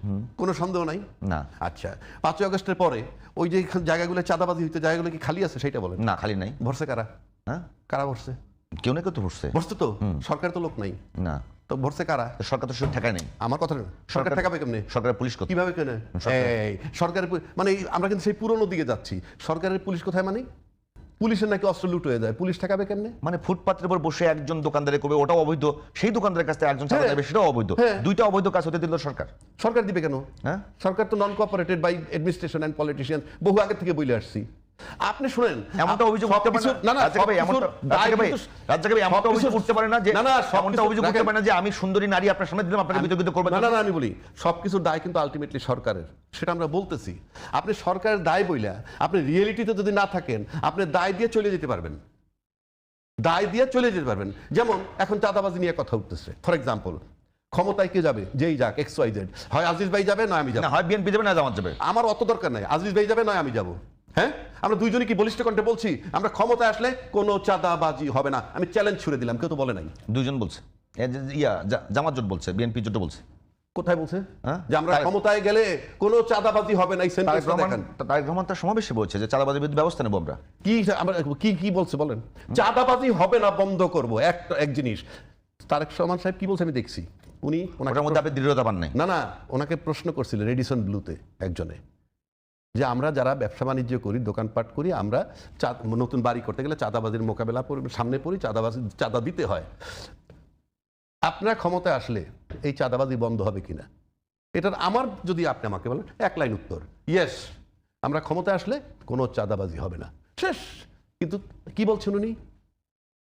কোনো সন্দেহ নাই না। আচ্ছা, 5ই আগস্টের পরে ওই যে জায়গাগুলো চাঁদাবাজি হইতে, জায়গাগুলো কি খালি আছে সেটা বলেন? না, খালি নাই। ভরছে কারা? হ্যাঁ, কারা ভরছে? কেউ না কেউ তো ভরছে। ভরছে তো, সরকার তো লোক নাই না, তো ভরছে কারা? সরকার তো শুধু ঠেকায় নেই। আমার কথা না, সরকার ঠেকাবে কেমনে? সরকারের পুলিশ কোথায়? কিভাবে কেন? সরকারের মানে আমরা কিন্তু সেই পুরনো দিকে যাচ্ছি। সরকারের পুলিশ কোথায়? মানে পুলিশের নাকি অস্ত্র লুট হয়ে যায়, পুলিশ ঠেকাবে কেমনে? মানে ফুটপাতের উপর বসে একজন দোকানদারে করবে, ওটাও অবৈধ। সেই দোকানদারের কাছ থেকে একজন চাঁদা দেবে, সেটাও অবৈধ। দুইটা অবৈধ কাজ হতে দিল সরকার। সরকার দিবে কেন? হ্যাঁ, সরকার তো non cooperated by administration and politician, বহু আগে থেকে বলে আসছি। আপনি শুনেন, এমনটা অভিযোগ উঠতে পারে না। না, রাজ্জাক ভাই, এমনটা অভিযোগ উঠতে পারে না যে, এমনটা অভিযোগ উঠতে পারে না যে আমি সুন্দরী নারী আপনার সামনে দিলাম, আপনাকে বিতর্কিত করবেন না। না, আমি বলি সবকিছুর দায় কিন্তু আলটিমেটলি সরকারের, সেটা আমরা বলতেছি। আপনি সরকারের দায় বইলা আপনি রিয়েলিটিতে যদি না থাকেন, আপনি দায় দিয়ে চলে যেতে পারবেন, দায় দিয়ে চলে যেতে পারবেন। যেমন এখন চাঁদাবাজি নিয়ে কথা উঠতেছে, ফর এক্সাম্পল, ক্ষমতায় কে যাবে? যেই যাক, XYZ, হয় আজিজ ভাই যাবে নয় আমি যাবো, হয় বিএনপি যাবে না জামাত যাবে। আমার অত দরকার নাই, আজিজ ভাই যাবে নয় আমি যাবো। হ্যাঁ, আমরা দুইজনই কি বলিষ্ঠ কণ্ঠে বলছি আমরা ক্ষমতায় আসলে কোনো চাঁদাবাজি হবে না? আমি চ্যালেঞ্জ ছুড়ে দিলাম, কেউ তো বলে নাই। দুইজন বলছে, জামাত জোট বলছে, বিএনপি জোট বলছে। কোথায় বলছে হ্যাঁ, যে আমরা ক্ষমতায় গেলে কোনো চাঁদাবাজি হবে না? এই সেন্টেন্সটা দেখেন। তারেক রহমান তার সমাবেশে বলছে যে চাঁদাবাজির বিরুদ্ধে ব্যবস্থা নেব আমরা। কি বলছে বলেন? চাঁদাবাজি হবে না, বন্ধ করব। এক জিনিস তারেক রহমান সাহেব কি বলছে আমি দেখছি, উনি ওনার মধ্যে আপনি দৃঢ়তা পান নাই। না, ওনাকে প্রশ্ন করছিল রেডিসন ব্লুতে একজনে, যে আমরা যারা ব্যবসা বাণিজ্য করি, দোকানপাট করি, আমরা নতুন বাড়ি করতে গেলে চাঁদাবাজির মোকাবেলা সামনে পড়ি, চাঁদা দিতে হয়। আপনার ক্ষমতায় আসলে এই চাঁদাবাজি বন্ধ হবে কিনা? এটার আমার যদি আপনি আমাকে বলেন, 1 লাইন উত্তর, ইয়েস, আমরা ক্ষমতায় আসলে কোনো চাঁদাবাজি হবে না, শেষ। কিন্তু কি বলছেন উনি?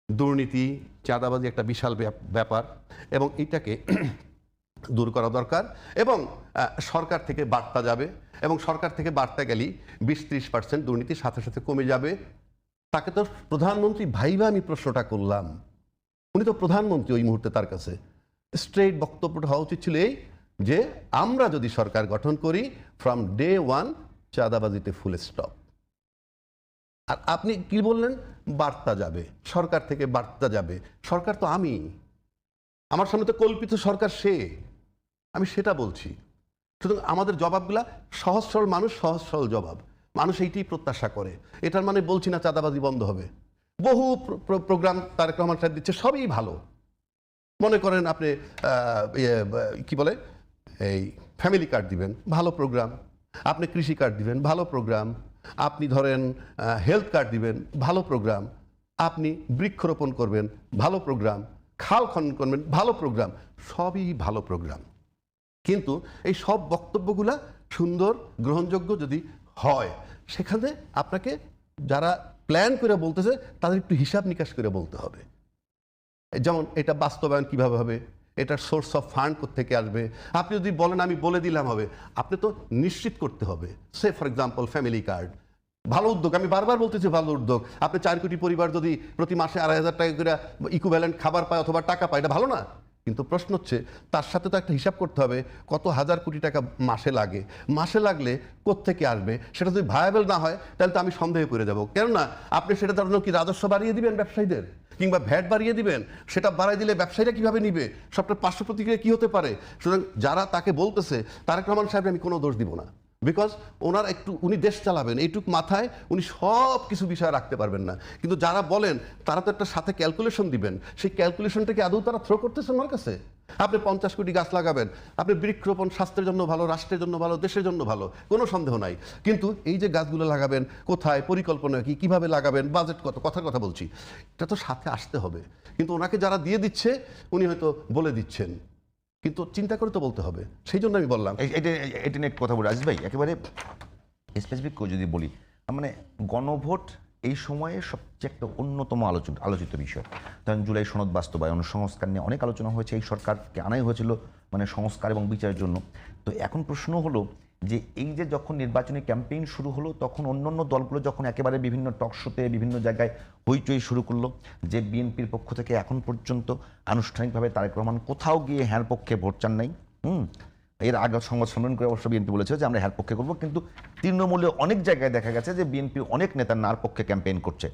দুর্নীতি, চাঁদাবাজি একটা বিশাল ব্যাপার এবং এটাকে দূর করা দরকার, এবং সরকার থেকে বার্তা যাবে, এবং সরকার থেকে বার্তা গেলেই 20-30% দুর্নীতির সাথে সাথে কমে যাবে। তাকে তো প্রধানমন্ত্রী ভাইবা আমি প্রশ্নটা করলাম, উনি তো প্রধানমন্ত্রী ওই মুহূর্তে, তার কাছে স্ট্রেট বক্তব্যটা হওয়া উচিত ছিল এই যে আমরা যদি সরকার গঠন করি, ফ্রম ডে 1 চাঁদাবাজিতে ফুল স্টপ। আর আপনি কি বললেন? বার্তা যাবে, সরকার থেকে বার্তা যাবে। সরকার তো আমি, আমার সামনে তো কল্পিত সরকার সে, আমি সেটা বলছি। সুতরাং আমাদের জবাবগুলা সহজ সরল, মানুষ সহজ সরল জবাব, মানুষ এইটাই প্রত্যাশা করে। এটার মানে বলছি না চাঁদাবাজি বন্ধ হবে। বহু প্রোগ্রাম তারেক রহমান সাহেব দিচ্ছে, সবই ভালো। মনে করেন আপনি কি বলে এই ফ্যামিলি কার্ড দিবেন, ভালো প্রোগ্রাম। আপনি কৃষি কার্ড দিবেন, ভালো প্রোগ্রাম। আপনি ধরেন হেলথ কার্ড দিবেন, ভালো প্রোগ্রাম। আপনি বৃক্ষরোপণ করবেন, ভালো প্রোগ্রাম। খাল খনন করবেন, ভালো প্রোগ্রাম। সবই ভালো প্রোগ্রাম, কিন্তু এই সব বক্তব্যগুলা সুন্দর গ্রহণযোগ্য যদি হয়, সেখানে আপনাকে যারা প্ল্যান করে বলতেছে তাদের একটু হিসাব নিকাশ করে বলতে হবে। যেমন এটা বাস্তবায়ন কিভাবে হবে, এটার সোর্স অফ ফান্ড কোত্থেকে আসবে। আপনি যদি বলেন আমি বলে দিলাম হবে, আপনি তো নিশ্চিত করতে হবে। সে ফর এক্সাম্পল ফ্যামিলি কার্ড, ভালো উদ্যোগ, আমি বারবার বলতেছি ভালো উদ্যোগ। আপনি 4 কোটি পরিবার যদি প্রতি মাসে 2,500 টাকা করে ইকুইভ্যালেন্ট খাবার পায় অথবা টাকা পায়, এটা ভালো না? কিন্তু প্রশ্ন হচ্ছে তার সাথে তো একটা হিসাব করতে হবে কত হাজার কোটি টাকা মাসে লাগে। মাসে লাগলে কোত্থেকে আসবে, সেটা যদি ভায়াবল না হয় তাহলে তো আমি সন্দেহে পড়ে যাবো। কেননা আপনি সেটা ধরুন কি রাজস্ব বাড়িয়ে দিবেন ব্যবসায়ীদের, কিংবা ভ্যাট বাড়িয়ে দিবেন, সেটা বাড়াই দিলে ব্যবসায়ীরা কিভাবে নিবে, সবটা পার্শ্ব প্রতিক্রিয়া কি হতে পারে। সুতরাং যারা তাকে বলতেছে, তারেক রহমান সাহেব আমি কোনো দোষ দিব না, বিকজ ওনার একটু উনি দেশ চালাবেন এইটুক মাথায় উনি সব কিছু বিষয় রাখতে পারবেন না, কিন্তু যারা বলেন তারা তো একটা সাথে ক্যালকুলেশন দিবেন, সেই ক্যালকুলেশনটাকে আদৌ তারা থ্রো করতেছেন ওনার কাছে? আপনি 50 কোটি গাছ লাগাবেন, আপনি বৃক্ষরোপণ স্বাস্থ্যের জন্য ভালো, রাষ্ট্রের জন্য ভালো, দেশের জন্য ভালো, কোনো সন্দেহ নাই, কিন্তু এই যে গাছগুলো লাগাবেন কোথায়, পরিকল্পনা কি, কিভাবে লাগাবেন, বাজেট কত, কথার কথা বলছি, এটা তো সাথে আসতে হবে। কিন্তু ওনাকে যারা দিয়ে দিচ্ছে উনি হয়তো বলে দিচ্ছেন, কিন্তু চিন্তা করে তো বলতে হবে। সেই জন্য আমি বললাম এটা নিয়ে কথা বলি আজিজ ভাই, একেবারে স্পেসিফিক করে যদি বলি, মানে গণভোট এই সময়ে সবচেয়ে একটা অন্যতম আলোচিত বিষয়। ধরেন জুলাই সনদ বাস্তবায়ন, সংস্কার নিয়ে অনেক আলোচনা হয়েছে, এই সরকারকে আনাই হয়েছিল মানে সংস্কার এবং বিচারের জন্য। তো এখন প্রশ্ন হলো যে এই যে যখন নির্বাচনী ক্যাম্পেইন শুরু হলো, তখন অন্যান্য দলগুলো যখন একেবারে বিভিন্ন টক শোতে বিভিন্ন জায়গায় হইচই শুরু করলো যে বিএনপির পক্ষ থেকে এখন পর্যন্ত আনুষ্ঠানিকভাবে তারেক রহমান কোথাও গিয়ে হ্যার পক্ষে ভোট চান নাই। এর আগে সংবাদ সম্মেলন করে অবশ্য বিএনপি বলেছে যে আমরা হ্যার পক্ষে করবো, কিন্তু তৃণমূলে অনেক জায়গায় দেখা গেছে যে বিএনপির অনেক নেতা নার পক্ষে ক্যাম্পেইন করছে।